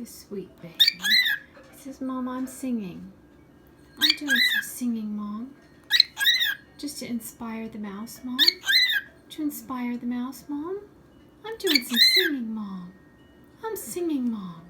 This sweet baby. He says, Mom, I'm singing. I'm doing some singing, Mom. Just to inspire the mouse, Mom. To inspire the mouse, Mom. I'm doing some singing, Mom. I'm singing, Mom.